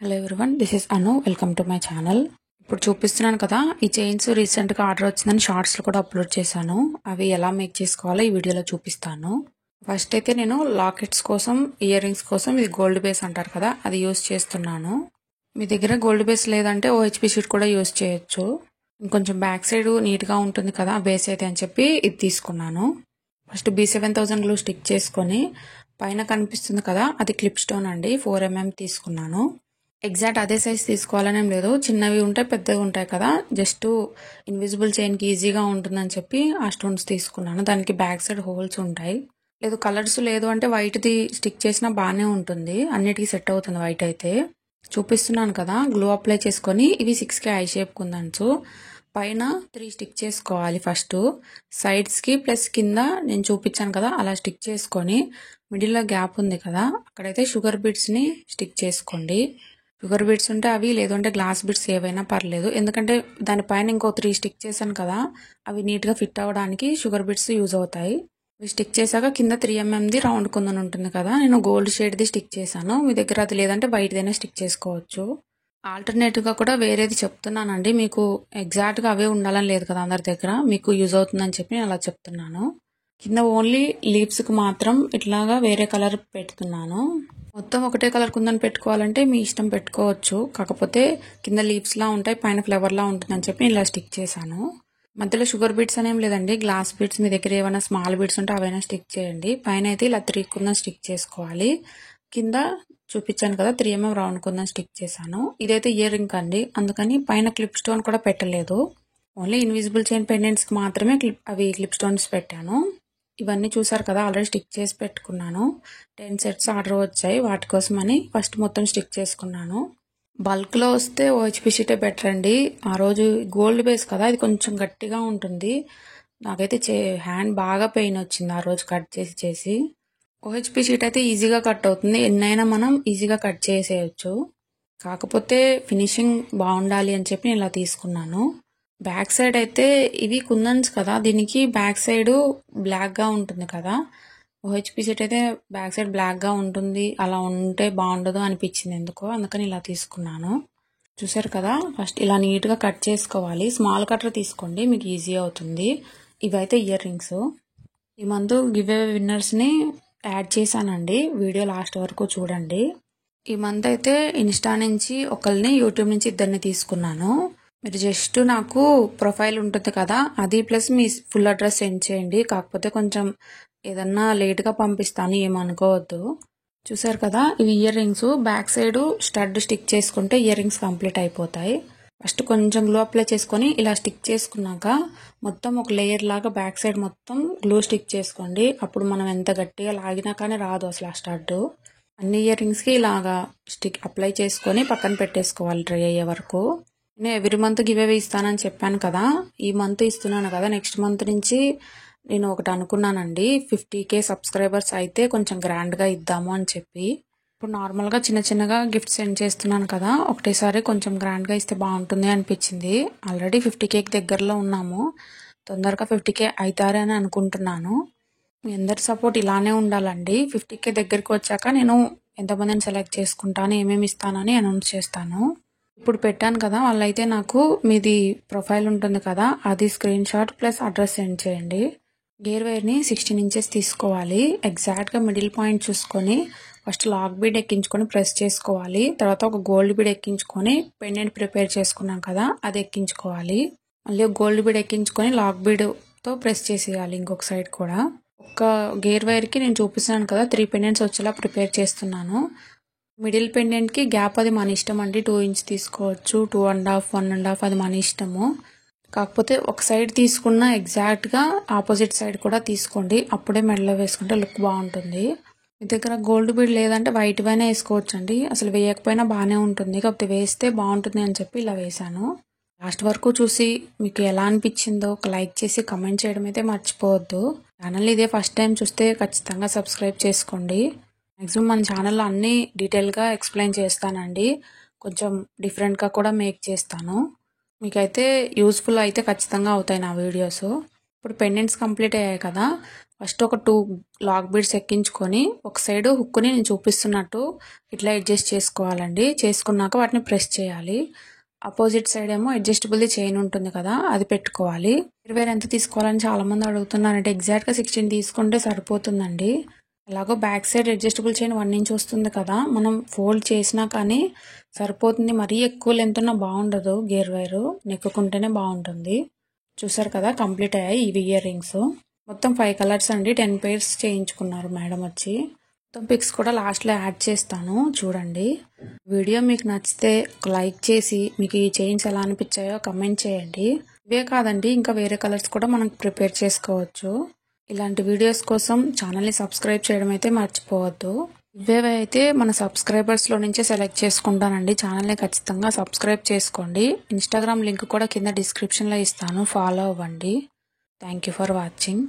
Hello everyone, this is Anu. Welcome to my channel. ఇప్పుడు చూపిస్తున్నాను కదా, ఈ చైన్స్ రీసెంట్గా ఆర్డర్ వచ్చిందని షార్ట్స్లో కూడా అప్లోడ్ చేశాను. అవి ఎలా మేక్ చేసుకోవాలో ఈ వీడియోలో చూపిస్తాను. ఫస్ట్ అయితే నేను లాకెట్స్ కోసం, ఇయర్ రింగ్స్ కోసం ఇది గోల్డ్ బేస్ అంటారు కదా, అది యూస్ చేస్తున్నాను. మీ దగ్గర గోల్డ్ బేస్ లేదంటే ఓహెచ్పి షీట్ కూడా యూస్ చేయొచ్చు. ఇంకొంచెం బ్యాక్ సైడ్ నీట్గా ఉంటుంది కదా బేస్ అయితే అని చెప్పి ఇది తీసుకున్నాను. ఫస్ట్ B7000 గ్లూ స్టిక్ చేసుకొని పైన కనిపిస్తుంది కదా, అది క్లిప్ స్టోన్ అండి. 4mm తీసుకున్నాను. ఎగ్జాక్ట్ అదే సైజ్ తీసుకోవాలనేం లేదు, చిన్నవి ఉంటాయి పెద్దవి ఉంటాయి కదా, జస్ట్ ఇన్విజిబుల్ చైన్కి ఈజీగా ఉంటుందని చెప్పి ఆ స్టోన్స్ తీసుకున్నాను. దానికి బ్యాక్ సైడ్ హోల్స్ ఉంటాయి. లేదు కలర్స్ లేదు అంటే వైట్ది స్టిక్ చేసినా బాగానే ఉంటుంది, అన్నిటికీ సెట్ అవుతుంది వైట్ అయితే. చూపిస్తున్నాను కదా, గ్లూ అప్లై చేసుకొని ఇవి 6K ఐ షేప్ కుందన్స్ పైన 3 స్టిక్ చేసుకోవాలి. ఫస్ట్ సైడ్స్కి ప్లస్ కింద నేను చూపించాను కదా అలా స్టిక్ చేసుకొని మిడిల్లో గ్యాప్ ఉంది కదా అక్కడైతే షుగర్ బీడ్స్ని స్టిక్ చేసుకోండి. షుగర్ బీడ్స్ ఉంటే అవి, లేదంటే గ్లాస్ బీడ్స్ ఏవైనా పర్లేదు, ఎందుకంటే దానిపైన ఇంకో 3 స్టిక్ చేశాను కదా అవి నీట్గా ఫిట్ అవ్వడానికి షుగర్ బీడ్స్ యూజ్ అవుతాయి. ఇవి స్టిక్ చేశాక కింద 3mmది రౌండ్ కుందన్ ఉంటుంది కదా, నేను గోల్డ్ షేడ్ది స్టిక్ చేశాను. మీ దగ్గర అది లేదంటే వైట్దైనా స్టిక్ చేసుకోవచ్చు. ఆల్టర్నేటివ్గా కూడా వేరేది చెప్తున్నానండి, మీకు ఎగ్జాక్ట్గా అవే ఉండాలని లేదు కదా అందరి దగ్గర, మీకు యూజ్ అవుతుందని చెప్పి నేను అలా చెప్తున్నాను. కింద ఓన్లీ లీవ్స్కి మాత్రం ఇట్లాగా వేరే కలర్ పెడుతున్నాను. మొత్తం ఒకటే కలర్ కుందని పెట్టుకోవాలంటే మీ ఇష్టం పెట్టుకోవచ్చు, కాకపోతే కింద లీవ్స్లా ఉంటాయి పైన ఫ్లవర్లా ఉంటుందని చెప్పి ఇలా స్టిక్ చేశాను. మధ్యలో షుగర్ బీడ్స్ అనేం లేదండి, గ్లాస్ బీడ్స్ మీ దగ్గర ఏమైనా స్మాల్ బీడ్స్ ఉంటే అవైనా స్టిక్ చేయండి. పైన అయితే ఇలా 3 కుందని స్టిక్ చేసుకోవాలి. కింద చూపించాను కదా 3mm రౌండ్ కుందని స్టిక్ చేశాను. ఇదైతే ఇయర్ రింగ్ అండి, అందుకని పైన క్లిప్ స్టోన్ కూడా పెట్టలేదు. ఓన్లీ ఇన్విజిబుల్ చైన్ పెండెంట్స్కి మాత్రమే క్లిప్ స్టోన్స్ పెట్టాను. ఇవన్నీ చూసారు కదా, ఆల్రెడీ స్టిక్ చేసి పెట్టుకున్నాను. 10 సెట్స్ ఆర్డర్ వచ్చాయి, వాటి కోసమని ఫస్ట్ మొత్తం స్టిక్ చేసుకున్నాను. బల్క్లో వస్తే ఓహెచ్పి షీటే బెటర్ అండి. ఆ రోజు గోల్డ్ బేస్ కదా, ఇది కొంచెం గట్టిగా ఉంటుంది. నాకైతే హ్యాండ్ బాగా పెయిన్ వచ్చింది ఆ రోజు కట్ చేసి. ఓహెచ్పి షీట్ అయితే ఈజీగా కట్ అవుతుంది, ఎన్నైనా మనం ఈజీగా కట్ చేసేయచ్చు. కాకపోతే ఫినిషింగ్ బాగుండాలి అని చెప్పి నేను ఇలా తీసుకున్నాను. బ్యాక్ సైడ్ అయితే ఇవి కుందన్స్ కదా, దీనికి బ్యాక్ సైడ్ బ్లాక్గా ఉంటుంది కదా, ఓహెచ్పి షీట్ అయితే బ్యాక్ సైడ్ బ్లాక్గా ఉంటుంది. అలా ఉంటే బాగుండదు అనిపించింది ఎందుకో, అందుకని ఇలా తీసుకున్నాను. చూసారు కదా, ఫస్ట్ ఇలా నీట్గా కట్ చేసుకోవాలి. స్మాల్ కటర్ తీసుకోండి, మీకు ఈజీ అవుతుంది. ఇవైతే ఇయర్ రింగ్స్. ఈ మంత్ గివ్ అవే విన్నర్స్ని యాడ్ చేశానండి, వీడియో లాస్ట్ వరకు చూడండి. ఈ మంత్ అయితే ఇన్స్టా నుంచి ఒకరిని, యూట్యూబ్ నుంచి 2 తీసుకున్నాను. మీరు జస్ట్ నాకు ప్రొఫైల్ ఉంటుంది కదా, అది ప్లస్ మీ ఫుల్ అడ్రస్ సెండ్ చేయండి. కాకపోతే కొంచెం ఏదన్నా లేట్గా పంపిస్తాను, ఏమనుకోవద్దు. చూసారు కదా, ఇవి ear rings. Back side stud stick చేసుకుంటే ఇయర్ రింగ్స్ కంప్లీట్ అయిపోతాయి. ఫస్ట్ కొంచెం గ్లూ అప్లై చేసుకొని ఇలా స్టిక్ చేసుకున్నాక మొత్తం ఒక లేయర్ లాగా బ్యాక్ సైడ్ మొత్తం గ్లూ స్టిక్ చేసుకోండి. అప్పుడు మనం ఎంత గట్టిగా లాగినా కానీ రాదు అసలు ఆ స్టడ్. అన్ని ఇయర్ రింగ్స్కి ఇలాగా స్టిక్ అప్లై చేసుకొని పక్కన పెట్టేసుకోవాలి డ్రై అయ్యే వరకు. నేను ఎవ్రీ మంత్ గివ్ అవే ఇస్తానని చెప్పాను కదా, ఈ మంత్ ఇస్తున్నాను కదా, నెక్స్ట్ మంత్ నుంచి నేను ఒకటి అనుకున్నానండి, 50K సబ్స్క్రైబర్స్ అయితే కొంచెం గ్రాండ్గా ఇద్దాము అని చెప్పి. ఇప్పుడు నార్మల్గా చిన్నగా గిఫ్ట్ సెండ్ చేస్తున్నాను కదా, ఒకటేసారి కొంచెం గ్రాండ్గా ఇస్తే బాగుంటుంది అనిపించింది. ఆల్రెడీ 50Kకి దగ్గరలో ఉన్నాము, తొందరగా 50K అవుతారని అనుకుంటున్నాను. మీ అందరి సపోర్ట్ ఇలానే ఉండాలండి. 50K దగ్గరికి వచ్చాక నేను ఎంతమందిని సెలెక్ట్ చేసుకుంటాను, ఏమేమి ఇస్తానని అనౌన్స్ చేస్తాను. ఇప్పుడు పెట్టాను కదా, వాళ్ళైతే నాకు మీది ప్రొఫైల్ ఉంటుంది కదా, అది screen shot plus address send చేయండి. గేర్ వైర్ని 16 ఇంచెస్ తీసుకోవాలి. ఎగ్జాక్ట్గా మిడిల్ పాయింట్ చూసుకొని ఫస్ట్ లాక్ బీడ్ ఎక్కించుకొని ప్రెస్ చేసుకోవాలి. తర్వాత ఒక గోల్డ్ బీడ్ ఎక్కించుకొని పెండెంట్ ప్రిపేర్ చేసుకున్నాం కదా అది ఎక్కించుకోవాలి. మళ్ళీ గోల్డ్ బీడ్ ఎక్కించుకొని లాక్ బీడ్తో ప్రెస్ చేసేయాలి ఇంకొక సైడ్ కూడా. ఒక గేర్ వైర్కి నేను చూపిస్తున్నాను కదా 3 పెండెంట్స్ వచ్చేలా ప్రిపేర్ చేస్తున్నాను. మిడిల్ పెండెంట్కి గ్యాప్ అది మన ఇష్టం అండి, 2 ఇంచ్ తీసుకోవచ్చు, 2.5, 1.5 అది మన ఇష్టము. కాకపోతే ఒక సైడ్ తీసుకున్న ఎగ్జాక్ట్గా ఆపోజిట్ సైడ్ కూడా తీసుకోండి, అప్పుడే మెడలో వేసుకుంటే లుక్ బాగుంటుంది. మీ దగ్గర గోల్డ్ బీడ్ లేదంటే వైట్ వైనా వేసుకోవచ్చు అండి, అసలు వేయకపోయినా బాగానే ఉంటుంది, కాకపోతే వేస్తే బాగుంటుంది అని చెప్పి ఇలా వేశాను. లాస్ట్ వరకు చూసి మీకు ఎలా అనిపించిందో ఒక లైక్ చేసి కమెంట్ చేయడం అయితే మర్చిపోవద్దు. ఛానల్ ఇదే ఫస్ట్ టైం చూస్తే ఖచ్చితంగా సబ్స్క్రైబ్ చేసుకోండి. మ్యాక్సిమం మన ఛానల్లో అన్నీ డీటెయిల్గా ఎక్స్ప్లెయిన్ చేస్తానండి, కొంచెం డిఫరెంట్గా కూడా మేక్ చేస్తాను. మీకైతే యూస్ఫుల్ అయితే ఖచ్చితంగా అవుతాయి నా వీడియోస్. ఇప్పుడు పెండెంట్స్ కంప్లీట్ అయ్యాయి కదా, ఫస్ట్ ఒక 2 లాక్ బీడ్స్ ఎక్కించుకొని ఒక సైడ్ హుక్ని నేను చూపిస్తున్నట్టు ఇట్లా అడ్జస్ట్ చేసుకోవాలండి. చేసుకున్నాక వాటిని ప్రెస్ చేయాలి. అపోజిట్ సైడ్ ఏమో అడ్జస్టబుల్ది చైన్ ఉంటుంది కదా, అది పెట్టుకోవాలి. వేరు ఎంత తీసుకోవాలని చాలామంది అడుగుతున్నారంటే ఎగ్జాక్ట్గా 16 తీసుకుంటే సరిపోతుందండి. అలాగో back side adjustable chain 1 inch వస్తుంది కదా, మనం ఫోల్డ్ చేసినా కానీ సరిపోతుంది. మరీ ఎక్కువ లెంత్ ఉన్నా బాగుండదు. గేర్ వైరు నెక్కుకుంటేనే బాగుంటుంది. చూసారు కదా, కంప్లీట్ అయ్యాయి ఇవి ఇయర్ రింగ్స్. మొత్తం 5 కలర్స్ అండి. 10 pairs చేయించుకున్నారు మేడం వచ్చి. మొత్తం పిక్స్ కూడా లాస్ట్లో యాడ్ చేస్తాను చూడండి. వీడియో మీకు నచ్చితే ఒక లైక్ చేసి మీకు ఈ చైన్స్ ఎలా అనిపించాయో కమెంట్ చేయండి. ఇవే కాదండి, ఇంకా వేరే కలర్స్ కూడా మనం ప్రిపేర్ చేసుకోవచ్చు. ఇలాంటి వీడియోస్ కోసం ఛానల్ని సబ్స్క్రైబ్ చేయడం అయితే మర్చిపోవద్దు. ఇవేవైతే మన సబ్స్క్రైబర్స్లో నుంచే సెలెక్ట్ చేసుకుంటానండి. ఛానల్ని ఖచ్చితంగా సబ్స్క్రైబ్ చేసుకోండి. ఇన్స్టాగ్రామ్ లింక్ కూడా కింద డిస్క్రిప్షన్లో ఇస్తాను, ఫాలో అవ్వండి. Thank you for watching.